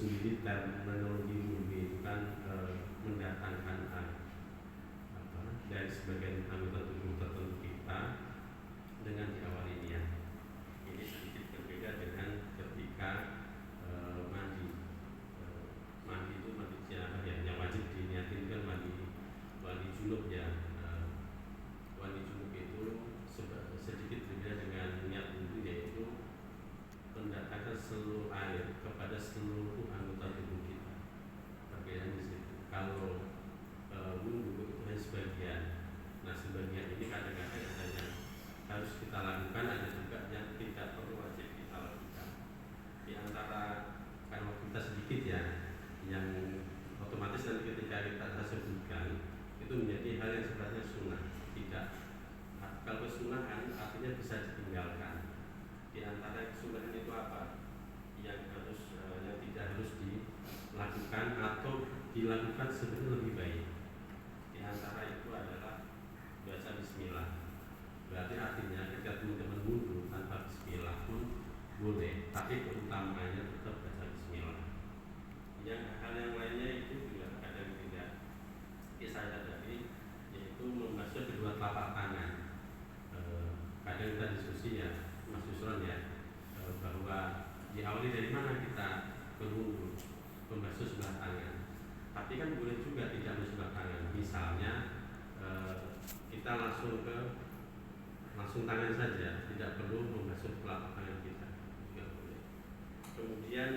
sendiri terminologi wudhu itu kan mendatangkan air dari sebagian anggota tubuh tertentu kita dengan diawali niat. Ini sedikit berbeda dengan ketika mandi. Mandi itu mandi janabah ya, yang wajib diniatin kan mandi junub ya. Mandi junub itu sedikit berbeda dengan niat wudhu, yaitu mendatangkan seluruh air kepada seluruh anggota tubuh kita. Perbedaan di situ. Kalau wudhu itu hanya sebagian. Nah, sebagian ini kadang-kadang ada yang harus kita lakukan, ada juga yang tidak perlu wajib kita lakukan. Di antara kalau kita sedikit ya, yang otomatis nanti ketika kita sebutkan itu menjadi hal yang sifatnya sunnah. Tidak, kalau kesunahan artinya bisa ditinggalkan. Di antara kesunahan itu apa? Yang tidak harus dilakukan atau dilakukan sebenarnya lebih baik. Di antara itu adalah baca bismillah. Berarti artinya ketika teman-teman wudhu tanpa bismillah pun boleh, tapi keutamanya tetap baca bismillah. Yang hal yang lainnya itu juga kadang tidak saya tadi, yaitu membasuh kedua telapak tangan. Kadang kita diskusi ya, Mas Yusron ya, bahwa diawali dari mana kita berwudhu, membasuh sebelah tangan. Tapi kan boleh juga tidak membasuh sebelah tangan. Misalnya kita langsung tangan saja, tidak perlu membasuh telapak tangan kita, juga boleh. Kemudian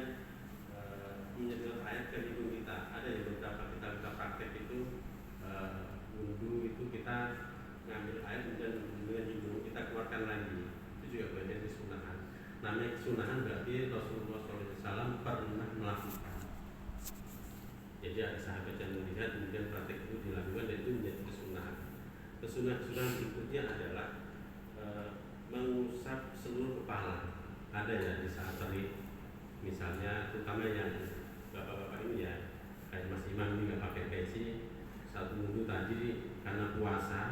menyedot air ke hidung kita. Ada ya beberapa kita praktek itu wudhu itu kita ngambil air kemudian dengan hidung kita keluarkan lagi. Itu juga bagian dari sunahan. Namanya kesunahan berarti Rasulullah SAW pernah melakukan. Jadi ada sahabat yang melihat kemudian praktek itu dilakukan dan itu menjadi kesunahan. Kesunahan berikutnya adalah mengusap seluruh kepala. Ada ya di saat terik, misalnya terutama yang bapak-bapak ini ya, kayak Mas Imam ini nggak pakai peci, satu minggu tadi karena puasa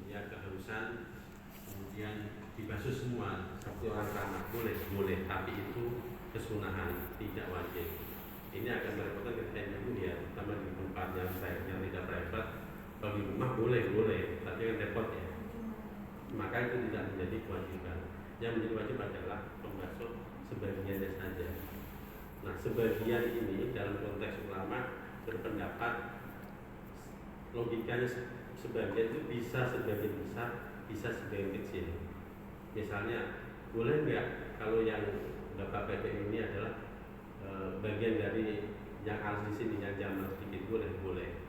dia kehausan, kemudian dibasuh semua seperti orang ramah, boleh, tapi itu kesunahan, tidak wajib. Ini akan merepotkan ketika itu ya, terutama di tempat yang tidak private. Kalau di rumah boleh, tapi kan repot ya. Maka itu tidak menjadi kewajiban. Yang menjadi wajib adalah membasuh sebagiannya saja. Nah, sebagian ini dalam konteks ulama berpendapat logikanya sebagian itu bisa sebagian besar, bisa sebagian kecil. Misalnya, boleh nggak kalau yang Bapak PP ini adalah bagian dari yang alas di sini, yang jamal sedikit, boleh.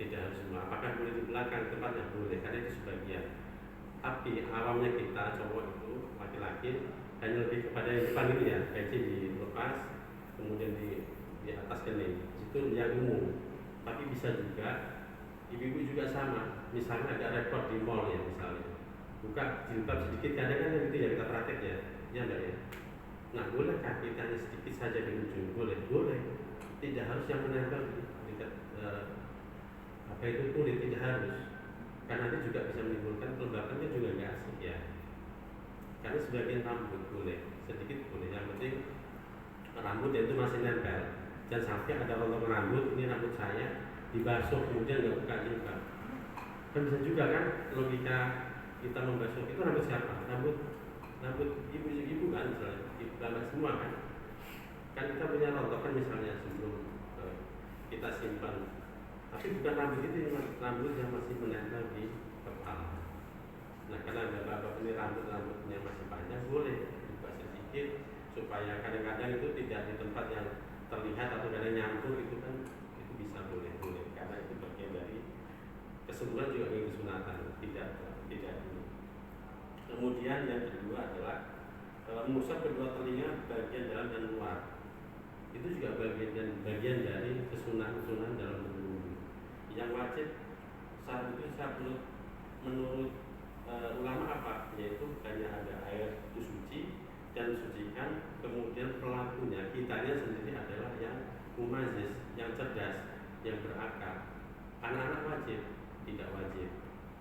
Tidak harus semua. Apakah boleh di belakang tempatnya? Boleh, karena itu sebagian. Tapi awamnya kita cowok itu laki-laki hanya lebih kepada yang depan ini ya, peci dilepas, kemudian di atas kening. Itu yang umum. Tapi bisa juga ibu-ibu juga sama. Misalnya ada repot di mall ya misalnya, buka jilbab sedikit, kadang kan gitu ya kita praktek ya enggak ya. Nah, bolehkah kita hanya sedikit saja di ujung? Boleh. Tidak harus yang menempel di dekat itu kulit, tidak harus. Karena itu juga bisa menimbulkan kelembabannya juga nggak asik ya. Karena sebagian rambut boleh, sedikit boleh. Yang penting rambut itu masih nempel. Jangan sampai ada potongan rambut, ini rambut saya dibasuh kemudian nggak buka jilbab. Kan bisa juga kan logika kita membasuh itu rambut siapa? Rambut ibu kan misalnya, ibu semua kan. Kan kita punya rontokan misalnya sebelum kita simpan. Tapi bukan rambut itu, rambut yang masih menempel di kepala. Nah, karena bapak ini rambutnya masih panjang, boleh dibuka sedikit supaya kadang-kadang itu tidak di tempat yang terlihat atau kadang nyampur, itu kan itu bisa boleh karena itu bagian dari keseluruhan juga dari kesunatan, tidak ini. Kemudian yang kedua adalah mengusap kedua telinga bagian dalam dan luar. Itu juga bagian dari kesunahan dalam berwudu. Yang wajib saat itu menurut ulama apa? Yaitu hanya ada air itu suci dan sucikan, kemudian pelakunya kitanya sendiri adalah yang mumazis, yang cerdas, yang berakal. Anak-anak wajib, tidak wajib.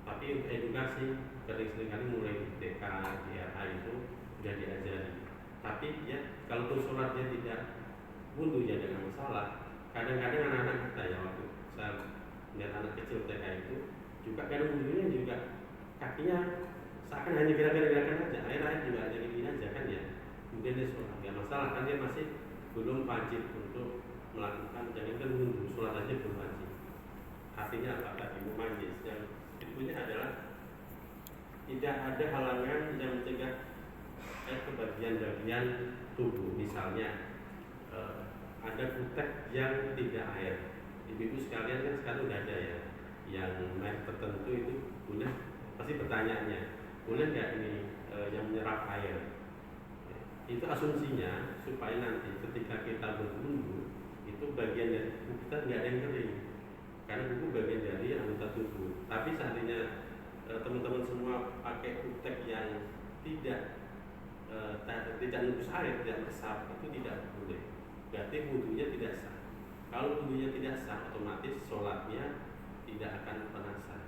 Tapi untuk edukasi seringkali mulai di TK, di RA itu sudah diajari. Tapi ya kalau walaupun sholat dia tidak wudhu ya dengan masalah. Kadang-kadang anak-anak kita ya, waktu saya melihat anak kecil TK itu juga kadang wudhunya juga kakinya seakan hanya gerakan-gerakan aja, air juga hanya gini aja kan ya. Kemudian dia sholat, ya masalah kan dia masih belum wajib untuk melakukan, jangan wudhu, sholat aja belum wajib. Artinya apa tadi? Mumayyiz. Yang berikutnya adalah tidak ada halangan yang mencegah ke bagian-bagian tubuh. Misalnya ada kutek yang tidak air. Ibu-ibu sekalian kan sekarang udah ada ya, yang merek tertentu itu punya, pasti bertanyaannya, boleh nggak ini yang menyerap air? Itu asumsinya supaya nanti ketika kita berwudu itu bagian dari tubuh kita nggak ada yang kering, karena buku bagian dari anggota tubuh. Tapi seandainya teman-teman semua pakai kutek yang tidak nembus air, tidak meresap, itu tidak boleh. Berarti wudunya tidak sah. Kalau wudunya tidak sah, otomatis sholatnya tidak akan pernah sah.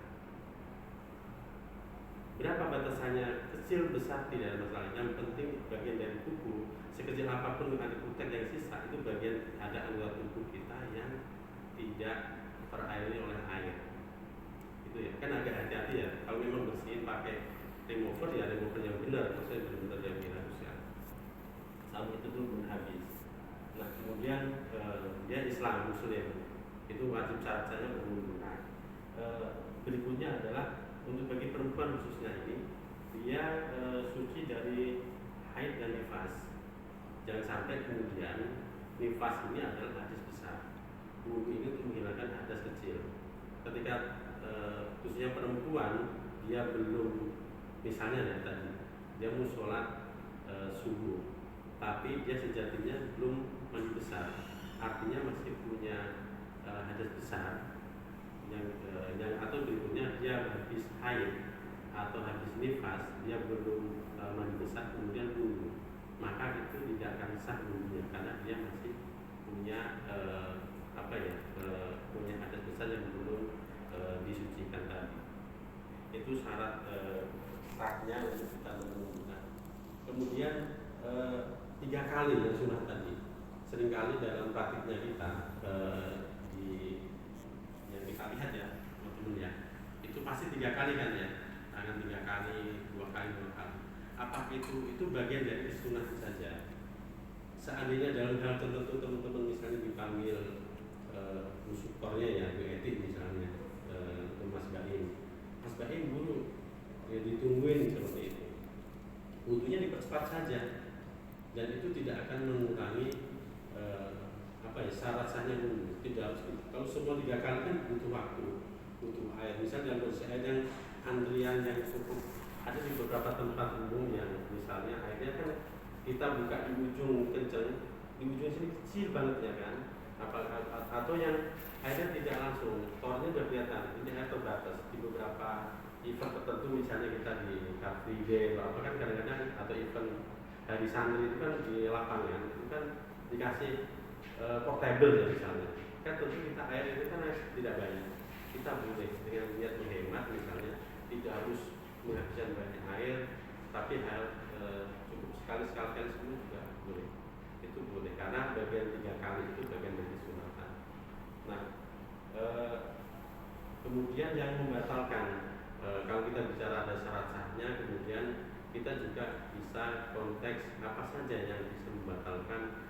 Berapa batasannya? Kecil besar tidak ada masalah. Yang penting bagian dari tubuh, sekecil apapun ada kutek yang sisa, itu bagian ada anggota tubuh kita yang tidak terairi oleh air. Itu ya, kan agak hati-hati ya. Kalau memang bersihin pakai remover ya remover yang benar, maksudnya benar-benar yang harus ya. Sampai itu tuh pun habis. Nah kemudian dia Islam Muslim, itu wajib syarat-syaratnya berwudu. Berikutnya adalah untuk bagi perempuan khususnya ini, dia suci dari haid dan nifas. Jangan sampai kemudian nifas ini adalah hadas besar. Wudu ini untuk menghilangkan hadas kecil. Ketika khususnya perempuan dia belum, misalnya ya tadi dia mau sholat subuh, tapi dia sejatinya belum mandi besar, artinya masih punya hadas besar yang atau berikutnya dia habis haid atau habis nifas, dia belum mandi besar kemudian wudu, maka itu tidak akan sah wudunya karena dia masih punya punya hadas besar yang belum disucikan tadi. Itu syarat sahnya untuk kita menentukan. Kemudian 3 kali yang sunnah tadi. Seringkali dalam praktiknya kita yang kita lihat ya teman-teman ya, itu pasti 3 kali kan ya, tangan 3 kali, 2 kali. Apakah itu bagian dari sunnah saja? Seandainya dalam hal tertentu teman-teman misalnya dipanggil musukornya ya, Bu Etik misalnya, ke Mas Baim dulu ya, ditungguin seperti itu, wudunya dipercepat saja dan itu tidak akan mengurangi syarat sahnya wudu. Tidak harus gitu. Kalau semua 3 kali kan butuh waktu, butuh air. Misalnya dalam kondisi air yang antrian yang cukup, ada di beberapa tempat umum yang misalnya airnya kan kita buka di ujung kencang, di ujung sini kecil banget ya kan, atau yang airnya tidak langsung, tornya sudah kelihatan, ini air terbatas. Di beberapa event tertentu misalnya kita di Car Free Day atau kan kadang-kadang, atau event hari santri itu kan di lapangan itu kan dikasih portable ya misalnya, kan tentu kita air itu kan tidak banyak, kita boleh dengan niat menghemat misalnya tidak harus menghabiskan banyak air, tapi cukup sekali semua juga boleh, itu boleh karena bagian 3 kali itu bagian dari sunatan. Nah kemudian yang membatalkan, kalau kita bicara ada syarat sahnya, kemudian kita juga bisa konteks apa saja yang bisa membatalkan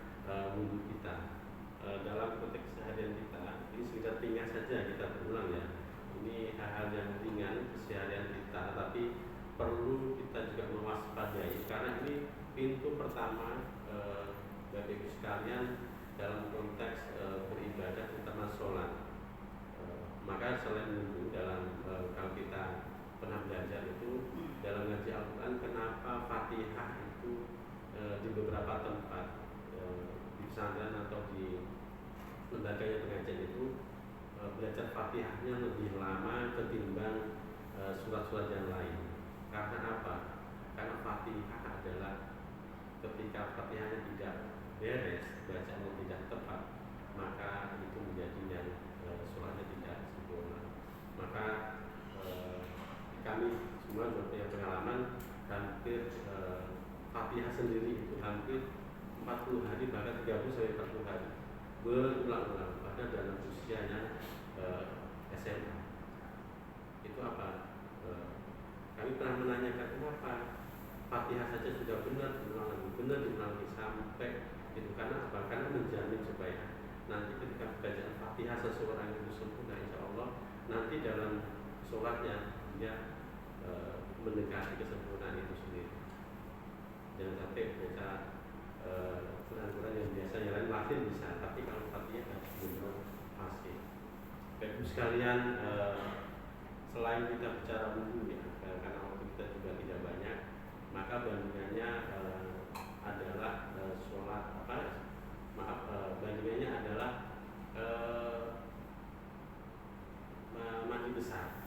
wudu kita. Dalam konteks keseharian kita, ini sekedar ringan saja kita berulang ya. Ini hal-hal yang ringan keseharian kita, tapi perlu kita juga mewaspadai karena ini pintu pertama Bapak Ibu sekalian dalam konteks beribadah terutama sholat. Maka selain wudu, dalam kalau kita pernah belajar itu dalam ngaji Al-Quran, kenapa Fatihah itu di beberapa tempat di pesantren atau di lembaganya pengajian itu belajar Fatihahnya lebih lama ketimbang surat-surat yang lain. Karena apa? Karena Fatihah adalah ketika Fatihahnya tidak beres, bacaannya tidak tepat, maka itu menjadi yang suratnya tidak sempurna. Maka kami semua punya pengalaman hampir Fatihah sendiri itu hampir 40 hari bahkan 30 sampai 40 hari berulang-ulang pada dalam usianya SMA. Itu apa? Kami pernah menanyakan kenapa Fatihah saja sudah benar diulang lagi sampai itu, karena apa? Karena menjamin supaya nanti ketika bacaan Fatihah seseorang itu sempurna, insya Allah nanti dalam sholatnya dia mendekati kesempurnaan itu sendiri. Jangan sampai baca Quran-Quran yang biasanya lain Latin bisa, tapi kalau Fatihah harus benar fasih. Bapak sekalian, selain kita bicara wudhu ya, karena waktu kita juga tidak banyak, maka bandingannya adalah sholat bandingannya adalah mandi besar.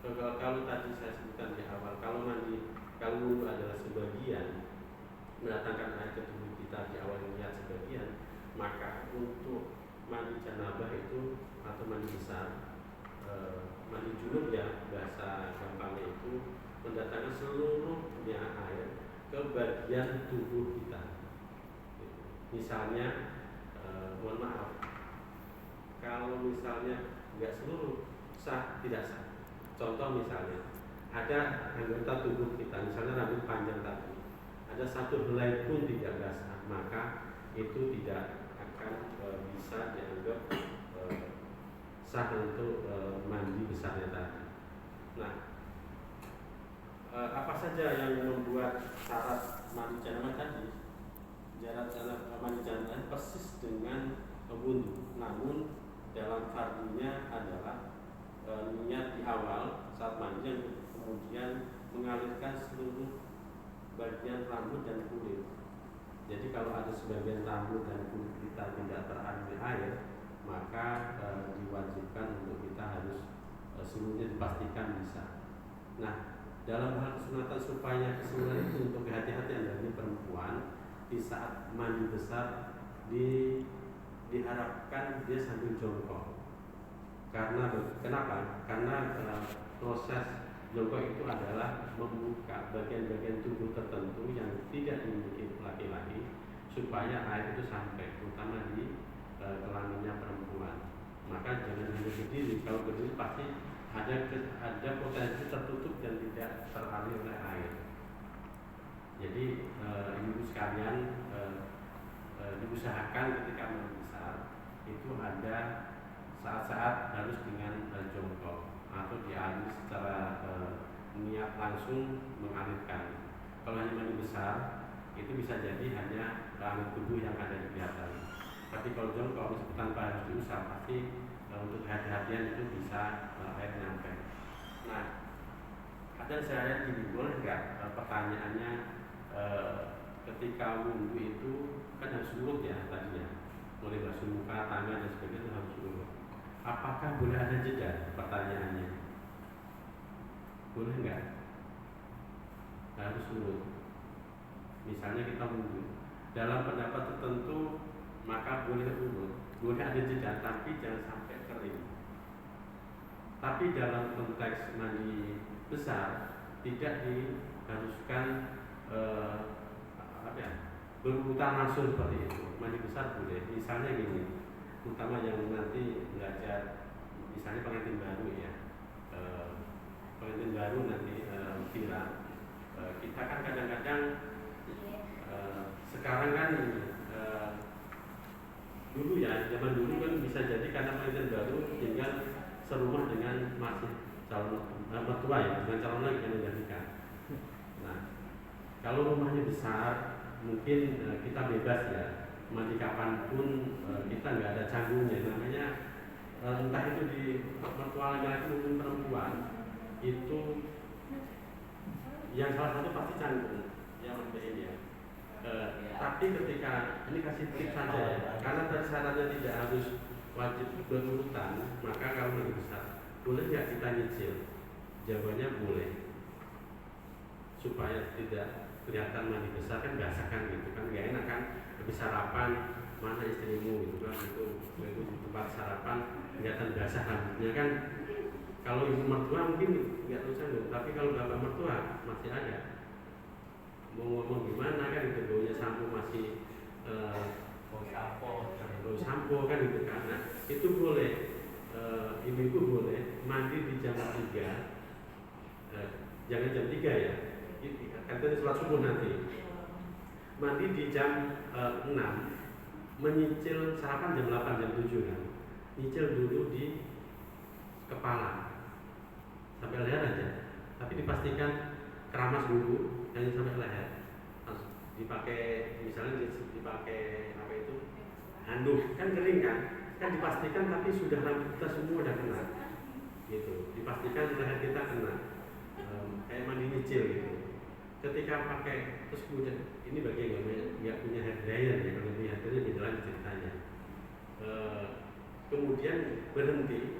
Kalau tadi saya sebutkan di awal, kalau wudhu adalah sebagian mendatangkan air ke tubuh kita di awal niat sebagian, maka untuk mandi janabah itu atau mandi besar, mandi junub ya bahasa gampangnya itu mendatangkan seluruhnya air ke bagian tubuh kita. Misalnya, mohon maaf, kalau misalnya nggak seluruh, sah tidak sah. Contoh misalnya, ada anggota tubuh kita, misalnya rambut panjang tadi, ada satu helai pun tidak basah, maka itu tidak akan bisa dianggap sah untuk mandi besarnya tadi. Nah, apa saja yang membuat syarat mandi janabah tadi? Syarat mandi janabah persis dengan wudhu, namun dalam fardunya adalah niat di awal saat mandi yang kemudian mengalirkan seluruh bagian rambut dan kulit. Jadi kalau ada sebagian rambut dan kulit kita tidak terambil air, maka diwajibkan untuk kita harus seluruhnya dipastikan bisa. Nah, dalam hal kesunatan supaya kesunatan itu untuk kehati-hatian dari perempuan di saat mandi besar diharapkan dia sambil jongkok. Karena kenapa? Karena proses jongkok itu adalah membuka bagian-bagian tubuh tertentu yang tidak dimiliki laki-laki supaya air itu sampai, terutama di kelaminnya perempuan. Maka jangan hanya berdiri. Kalau berdiri pasti ada potensi tertutup dan tidak teraliri oleh air. Jadi ibu sekalian, diusahakan ketika mandi besar itu ada saat-saat harus dengan jongkok atau dialiri secara niat langsung mengalirkan. Kalau hanya mandi besar itu bisa jadi hanya alat tubuh yang ada di kelihatan. Tapi kalau jongkok tanpa harus diusap pasti untuk hati-hatian itu bisa air nyampe. Nah, kadang saya lihat gini, boleh nggak pertanyaannya ketika wudhu itu kan harus surut ya tadinya, boleh basuh muka, tangan dan sebagainya itu harus surut. Apakah boleh ada jeda? Pertanyaannya, boleh nggak? Harus surut. Misalnya kita wudhu, dalam pendapat tertentu maka boleh urut, boleh ada jeda, tapi jangan sampai kering. Tapi dalam konteks mandi besar tidak diharuskan berurutan langsung seperti itu. Mandi besar boleh. Misalnya gini, terutama yang nanti belajar, misalnya pengantin baru ya, pengantin baru nanti kira kita kan kadang-kadang sekarang kan dulu ya, zaman dulu kan bisa jadi karena pengantin baru tinggal serumah dengan masih calon mertua ya, dengan calon lagi yang menjadikan. Nah, kalau rumahnya besar, mungkin kita bebas ya, mandi kapanpun, kita nggak ada canggungnya. Namanya entah itu di mertua laki-laki maupun perempuan, itu yang salah satu pasti canggung, yang penting ya. Tapi ketika ini kasih tips saja ya, karena tadi syaratnya tidak harus wajib berurutan, maka kalau mandi besar boleh nggak kita nyicil? Jawabannya boleh, supaya tidak kelihatan mandi besar kan biasakan gitu kan, nggak enak kan habis sarapan mana istrimu gitu kan, itu di tempat sarapan kelihatan basah rambutnya kan. Kalau ibu mertua mungkin nggak tahu canggung, tapi kalau bapak mertua masih ada, mau ngomong gimana kan, itu baunya sampo masih mabuk kan gitu kan. Nah, itu boleh, ibu-ibu boleh mandi di jam 3, jangan jam 3 ya, katanya sholat subuh nanti. Mandi di jam 6, menyicil sarapan jam 8, jam 7 kan. Nyicil dulu di kepala sampai leher aja, tapi dipastikan keramas dulu, hanya sampai leher. Dipakai misalnya dipakai apa itu, handuk kan kering kan dipastikan, tapi sudah rambut kita semua udah kena gitu, dipastikan leher kita kena, kayak mandi nyicil gitu. Ketika pakai, terus kemudian ini bagi yang nggak punya hair dryer ya, kalau punya hair dryer lebih jelas ceritanya. Kemudian berhenti,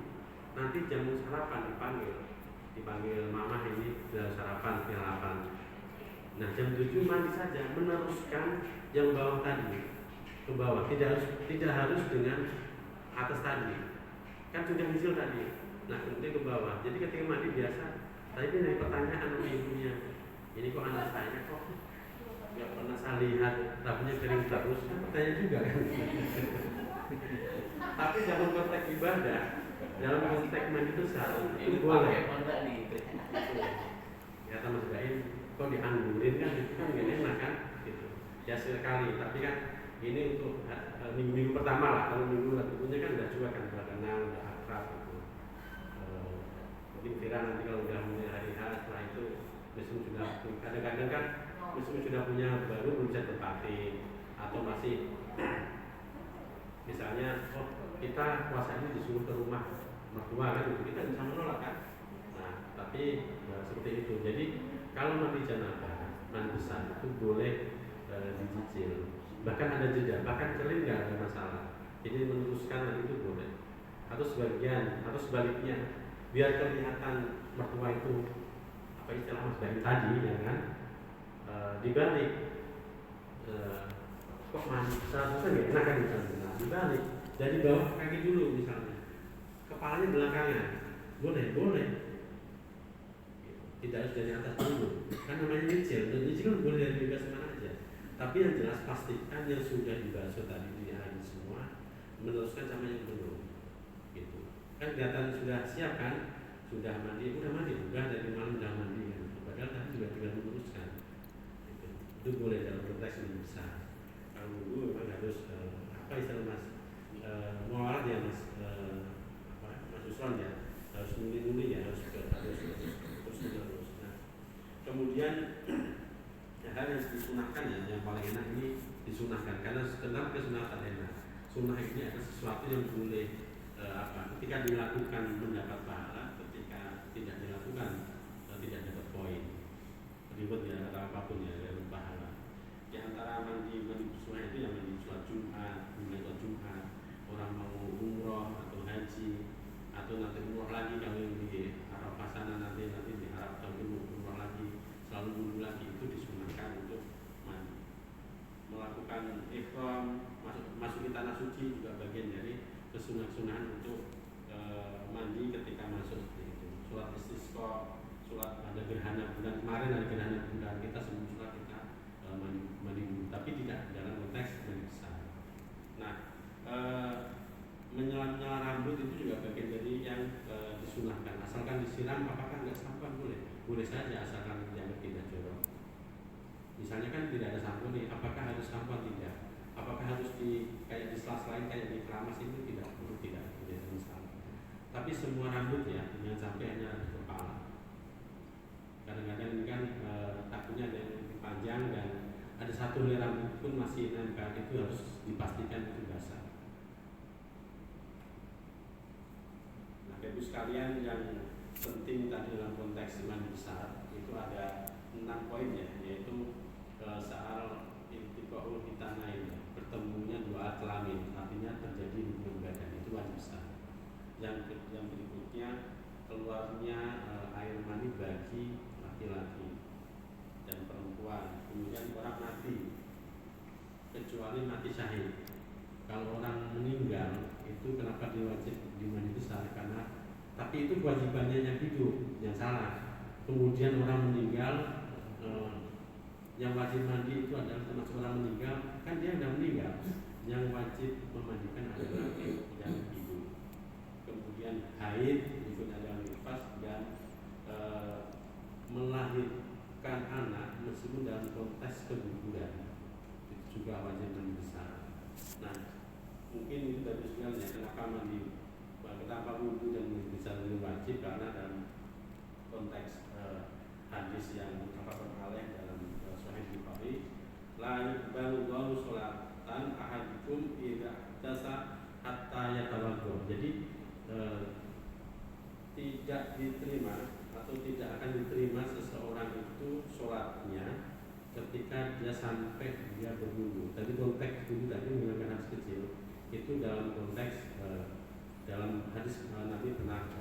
nanti jam sarapan dipanggil mama, ini sudah sarapan jam 8. Nah jam 7 mandi saja, meneruskan yang bawah tadi ke bawah, tidak harus dengan atas tadi, kan sudah nyicil tadi. Nah kemudian ke bawah, jadi ketika mandi biasa. Tadi dari pertanyaan oleh ibunya, ini kok anak saya kok nggak pernah saya lihat rambutnya kering terus, kan pertanyaan juga kan. Tapi dalam konteks ibadah, dalam konteks mandi besar itu boleh. Ya Mas Baim, kok dianggurin kan, itu kan nggak enak kan gitu. Ya sekali, tapi kan ini untuk minggu pertama lah. Kalau minggu berikutnya kan udah juga kan, udah kenal, udah akrab gitu. Mungkin Fira nanti kalau udah mulai hari H, setelah itu mesum sudah, kadang-kadang kan mesum sudah punya baru belum bisa tempatin, atau masih misalnya kita puasa ini disuruh ke rumah mertua kan, itu kita bisa menolak kan. Nah tapi seperti itu. Jadi kalau mandi janabah, mandi besar itu boleh dicicil, bahkan ada jeda, bahkan kering nggak ada masalah. Jadi meneruskan nanti itu boleh, atau sebagian, atau sebaliknya, biar kelihatan mertua itu apa istilah Mas Baim tadi ya kan, dibalik, kok mandi seharusnya nggak enak kan misalnya. Nah, dibalik dari bawah kaki dulu misalnya, kepalanya belakangan, boleh, tidak harus dari atas dulu, kan namanya nyicil. Dan nyicil kan boleh dari bebas mana aja, tapi yang jelas pastikan yang sudah dibasuh tadi di air semua, meneruskan sama yang belum gitu. Kan kelihatan sudah siap kan, sudah mandi, udah dari malam udah mandi kan, padahal tadi juga tinggal meneruskan gitu. Itu boleh dalam konteks yang besar. Kalau dulu memang harus apa istilah Mas mualat ya Mas Mas Usron ya, harus nuli ya, harus terus menerus. Nah, kemudian hal yang disunahkan ya, yang paling enak ini disunahkan, karena kenapa kesunahkan enak? Sunnah ini adalah sesuatu yang boleh ketika dilakukan mendapat pahala, ketika tidak dilakukan tidak dapat poin, ribet ya atau apapun ya dapat pahala. Di antara mandi sunnah itu yang mandi sholat Jumat, sholat Jumat, orang mau umroh atau haji, atau nanti umroh lagi kalau yang di Arafah sana, nanti di Arab tahun umroh lagi, selalu dulu lagi, itu disunahkan untuk mandi. Melakukan ihram, masuk tanah suci juga bagian dari kesunah-sunahan untuk mandi ketika masuk seperti itu. Sholat istisqa, sholat ada gerhana bulan, kemarin ada gerhana bulan, kita semua sholat kita mandi dulu, tapi tidak dalam konteks mandi besar. Nah, menyelam rambut itu juga bagian dari yang disunahkan, asalkan disiram. Apakah nggak sampan? Boleh saja, asalkan dianggap tidak jorok. Misalnya kan tidak ada sampo nih, apakah harus sampo? Tidak. Apakah harus kayak di sela-selain kayak di keramas itu? Tidak ada masalah. Tapi semua rambut ya, jangan sampai hanya di kepala. Kadang-kadang ini kan takutnya ada yang lebih panjang dan ada satu helai rambut pun masih nempel, itu harus dipastikan itu basah. Nah, Ibu sekalian, yang penting tadi dalam konteks mandi besar itu ada 6 poin ya, yaitu soal iltiqaul hitanain, bertemunya dua kelamin, artinya terjadi hubungan badan, itu wajib besar. Yang berikutnya keluarnya air mani bagi laki-laki dan perempuan. Kemudian orang mati, kecuali mati syahid. Kalau orang meninggal itu kenapa diwajib dimandi besar? Karena tapi itu kewajibannya yang hidup, yang salah. Kemudian orang meninggal, yang wajib mandi itu adalah termasuk orang meninggal, kan dia sudah meninggal. yang wajib memandikan adalah yang ibu. Kemudian haid berikutnya adalah nifas dan melahirkan anak meskipun dalam konteks keguguran itu juga wajib mandi besar. Nah, mungkin itu dari sebenarnya kenapa wudhu dan mandi besar itu wajib, karena dalam konteks hadis yang beralih dalam Sahih Bukhari, la yuqbalu Allahu sholatan ahadukum idza dasa hatta yatawaddo. Jadi tidak diterima atau tidak akan diterima seseorang itu sholatnya ketika dia sampai dia berwudu. Tadi konteks wudu tadi menggunakan hadis kecil itu dalam konteks dalam hadis Nabi pernah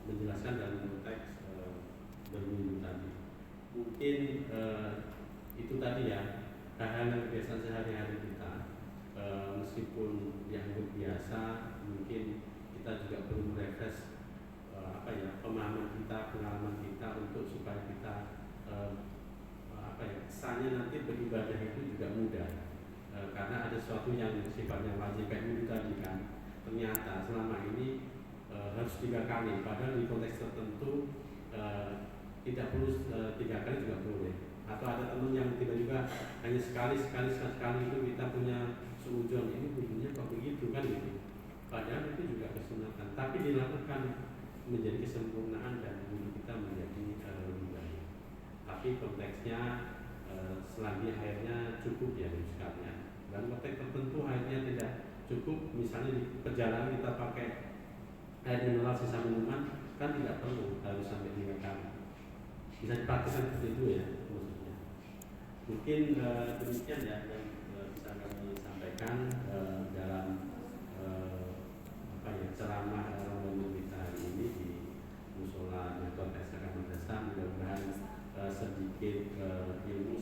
menjelaskan dalam konteks berwudu tadi. Mungkin itu tadi ya hal-hal yang kebiasaan sehari-hari kita, meskipun dianggap biasa, mungkin kita juga perlu merefresh pemahaman kita, pengalaman kita untuk supaya kita kesannya nanti beribadah itu juga mudah, karena ada sesuatu yang sifatnya wajib kayak wudhu tadi kan, ternyata selama ini harus 3 kali, padahal di konteks tertentu tidak perlu 3 kali juga boleh. Atau ada teman yang tiba-tiba hanya sekali itu kita punya seujung, ini wudhunya kok begitu kan gitu, padahal itu juga kesunatan, tapi dilakukan menjadi kesempurnaan dan wudhu kita menjadi lebih baik. Tapi konteksnya selagi airnya cukup ya sekalian. Dan konteks tertentu airnya tidak cukup, misalnya di perjalanan kita pakai air mineral sisa minuman, kan tidak perlu harus sampai 3 kali. Bisa dipraktikkan seperti itu ya maksudnya. Mungkin demikian ya yang bisa kami sampaikan dalam ceramah Ramadan kita hari ini di musola Metode SK Madrasah. Mudah-mudahan sedikit ilmu